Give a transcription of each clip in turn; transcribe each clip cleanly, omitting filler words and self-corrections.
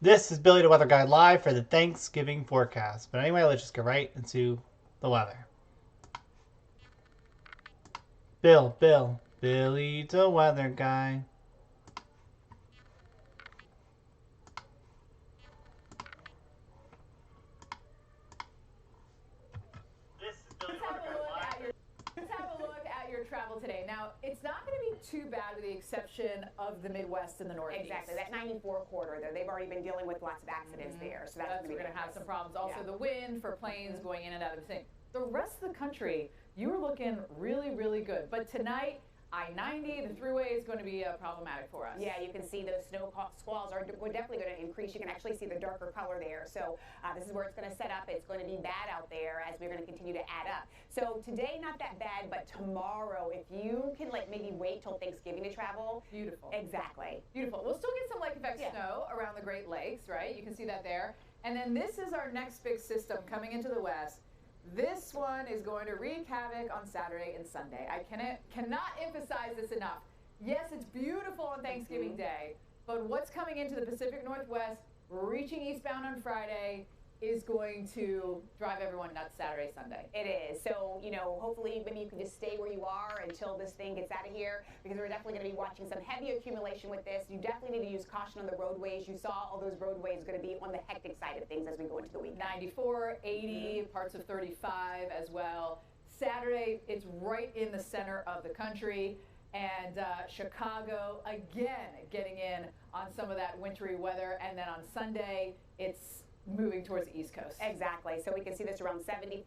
This is Billy the Weather Guy live for the Thanksgiving forecast. But anyway, let's just get right into the weather. Billy the Weather Guy. Let's have a look at your travel today. Now, it's not going to be too bad with the exception of the Midwest and the Northeast. Exactly. That 94 corridor there, they've already been dealing with lots of accidents there. So that's we're going to have some problems. Also, the wind for planes going in and out of the thing. The rest of the country, you were looking really, really good. But tonight, I-90, the thruway is going to be problematic for us. Yeah, you can see those snow squalls are definitely going to increase. You can actually see the darker color there. So this is where it's going to set up. It's going to be bad out there as we're going to continue to add up. So today, not that bad, but tomorrow, if you can maybe wait till Thanksgiving to travel. Beautiful. Exactly. Beautiful. We'll still get some lake effect snow around the Great Lakes, right? You can see that there. And then this is our next big system coming into the west. This one is going to wreak havoc on Saturday and Sunday. I cannot emphasize this enough. Yes, it's beautiful on Thanksgiving Day, but what's coming into the Pacific Northwest, reaching eastbound on Friday, is going to drive everyone nuts Saturday, Sunday. It is. So, hopefully maybe you can just stay where you are until this thing gets out of here, because we're definitely going to be watching some heavy accumulation with this. You definitely need to use caution on the roadways. You saw all those roadways going to be on the hectic side of things as we go into the weekend. 94, 80, parts of 35 as well. Saturday, it's right in the center of the country. And Chicago, again, getting in on some of that wintry weather. And then on Sunday, it's moving towards the East Coast. Exactly. So we can see this around 75,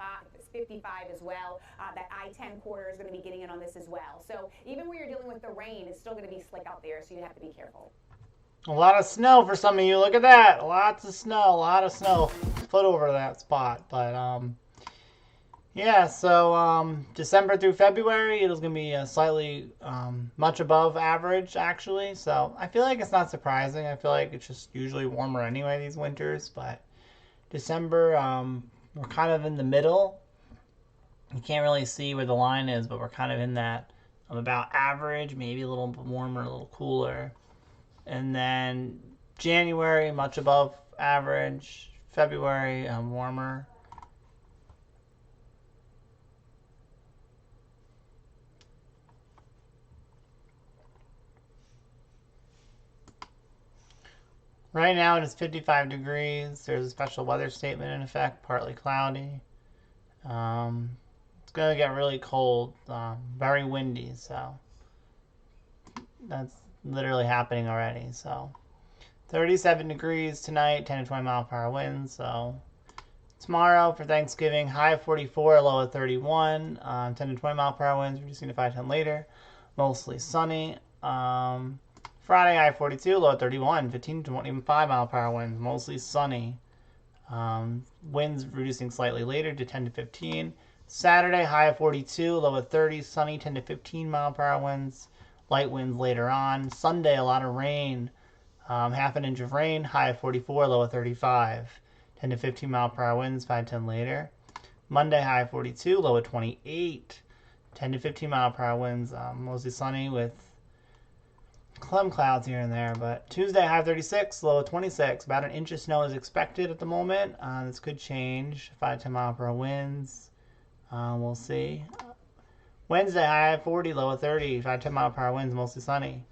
55 as well. That I-10 corridor is going to be getting in on this as well. So even when you're dealing with the rain, it's still going to be slick out there, so you have to be careful. A lot of snow for some of you. Look at that. Lots of snow. A lot of snow. Foot over that spot. But, yeah, so December through February, it was going to be slightly much above average, actually. So I feel like it's not surprising. I feel like it's just usually warmer anyway these winters. But December, we're kind of in the middle. You can't really see where the line is, but we're kind of in that about average, maybe a little bit warmer, a little cooler. And then January, much above average. February, warmer. Right now it is 55 degrees. There's a special weather statement in effect, partly cloudy. It's going to get really cold, very windy, so that's literally happening already. So 37 degrees tonight, 10 to 20 mile per hour winds. So tomorrow for Thanksgiving, high of 44, low of 31, 10 to 20 mile per hour winds, reducing to 5 to 10 later. Mostly sunny. Friday, high 42, low at 31, 15 to 25 mile per hour winds, mostly sunny. Winds reducing slightly later to 10 to 15. Saturday, high of 42, low at 30, sunny, 10 to 15 mile per hour winds, light winds later on. Sunday, a lot of rain, half an inch of rain, high of 44, low at 35, 10 to 15 mile per hour winds, 5 to 10 later. Monday, high of 42, low at 28, 10 to 15 mile per hour winds, mostly sunny with some clouds here and there. But Tuesday, high 36, low 26. About an inch of snow is expected at the moment. This could change. 5 to 10 mile per hour winds. We'll see. Wednesday, high 40, low 30. 5 to 10 mile per hour winds, mostly sunny.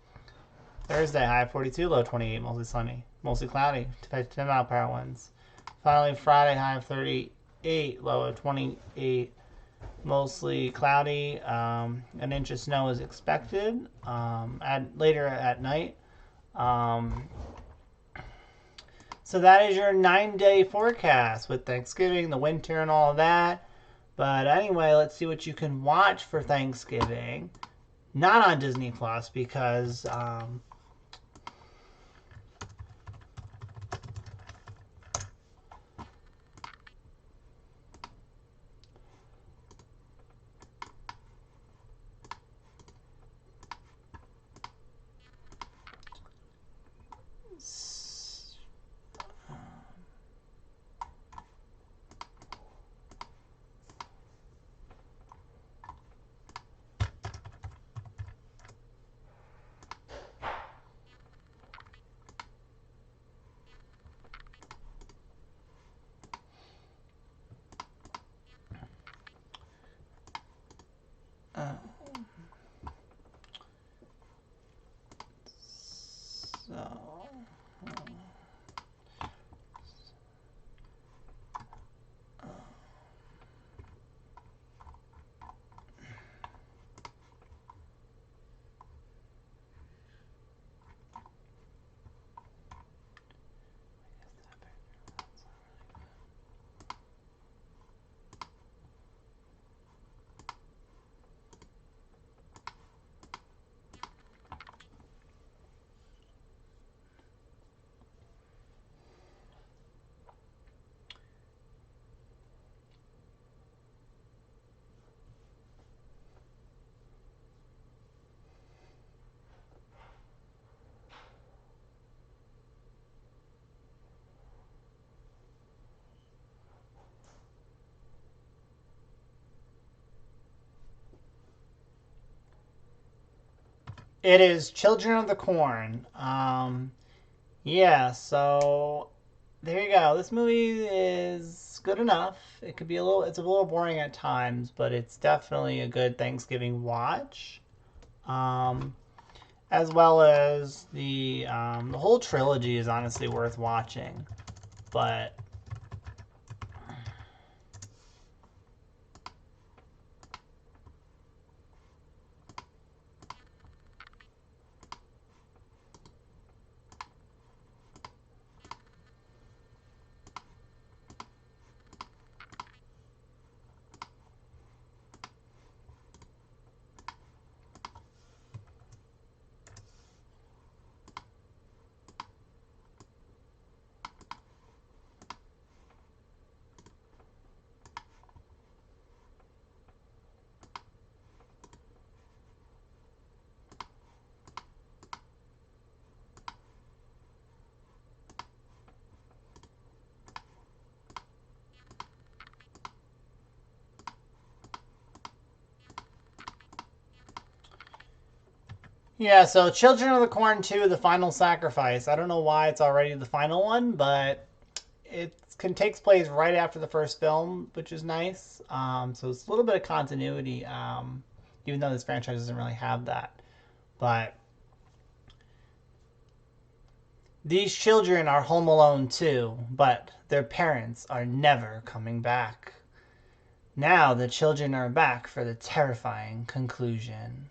Thursday, high 42, low 28, mostly sunny. Mostly cloudy. 5 to 10 mile per hour winds. Finally, Friday, high 38, low 28. Mostly cloudy. An inch of snow is expected later at night. So that is your 9-day forecast with Thanksgiving, the winter, and all of that. But anyway, let's see what you can watch for Thanksgiving. Not on Disney Plus because So. It is Children of the Corn. Yeah, so there you go. This movie is good enough. It's a little boring at times, but it's definitely a good Thanksgiving watch. As well as the whole trilogy is honestly worth watching. But yeah, so Children of the Corn 2, The Final Sacrifice. I don't know why it's already the final one, but takes place right after the first film, which is nice. So it's a little bit of continuity, even though this franchise doesn't really have that. But these children are home alone too, but their parents are never coming back. Now the children are back for the terrifying conclusion.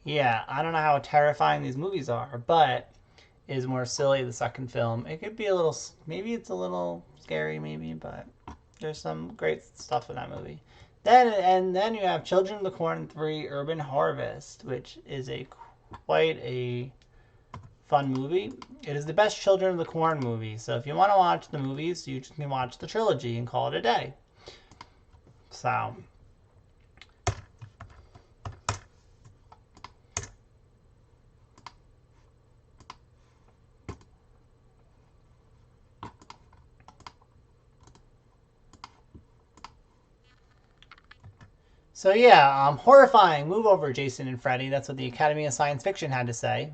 Yeah, I don't know how terrifying these movies are, but it is more silly the second film. It could be maybe it's a little scary, maybe, but there's some great stuff in that movie. Then you have Children of the Corn 3 Urban Harvest, which is quite a fun movie. It is the best Children of the Corn movie, so if you want to watch the movies, you just can watch the trilogy and call it a day. So yeah, horrifying. Move over, Jason and Freddy. That's what the Academy of Science Fiction had to say.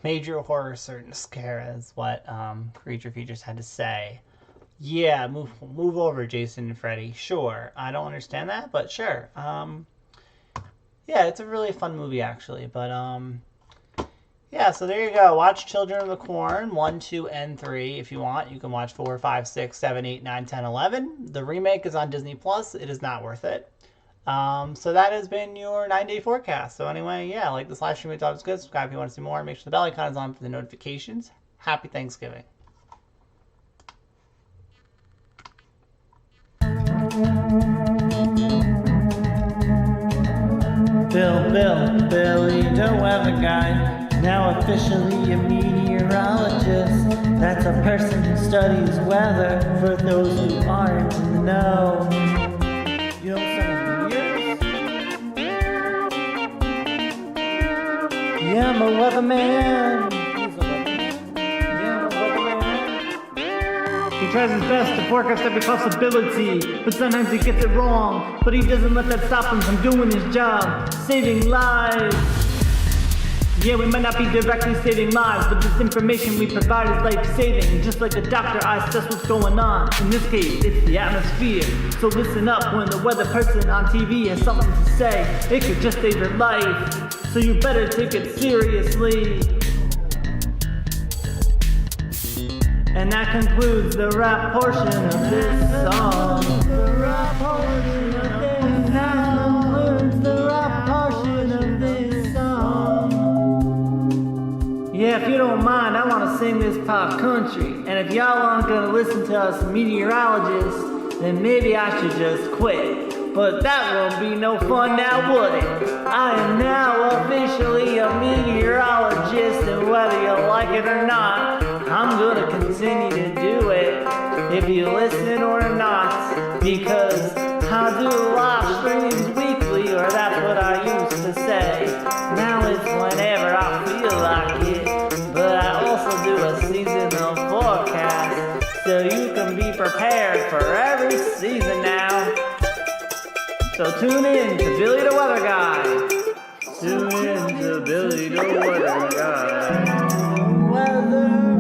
Major horror certain scare is what Creature Features had to say. Yeah, move over, Jason and Freddy. Sure, I don't understand that, but sure. Yeah, it's a really fun movie actually. But yeah, so there you go. Watch Children of the Corn 1, 2, and 3 if you want. You can watch 4, 5, 6, 7, 8, 9, 10, 11. The remake is on Disney Plus. It is not worth it. So that has been your 9-day forecast. So anyway, yeah, like this live stream, we thought it was good. Subscribe if you want to see more. Make sure the bell icon is on for the notifications. Happy Thanksgiving. Billy, don't weather guy, now officially a meteorologist. That's a person who studies weather for those who aren't in the know. You know some meteors? Yeah, I'm a weatherman. He's a weatherman. Yeah, I'm a weatherman. He tries his best to forecast every possibility, but sometimes he gets it wrong. But he doesn't let that stop him from doing his job, saving lives. Yeah, we might not be directly saving lives, but this information we provide is life-saving. Just like a doctor, I assess what's going on. In this case, it's the atmosphere. So listen up when the weather person on TV has something to say. It could just save your life. so you better take it seriously. And that concludes the rap portion of this song. The rap portion of this. That concludes the rap portion of this song. Yeah, if you don't mind, I want to sing this pop country. And if y'all aren't gonna listen to us meteorologists, then maybe I should just quit. But that won't be no fun now, would it? I am now officially a meteorologist, and whether you like it or not, I'm gonna continue to do it, if you listen or not, because I do live streams weekly, or that's what I used to say. Now it's whenever I feel like it, but I also do a seasonal forecast, so you can be prepared for every season now. So tune in to Billy the Weather Guy. Tune in to Billy the Weather Guy. Weather.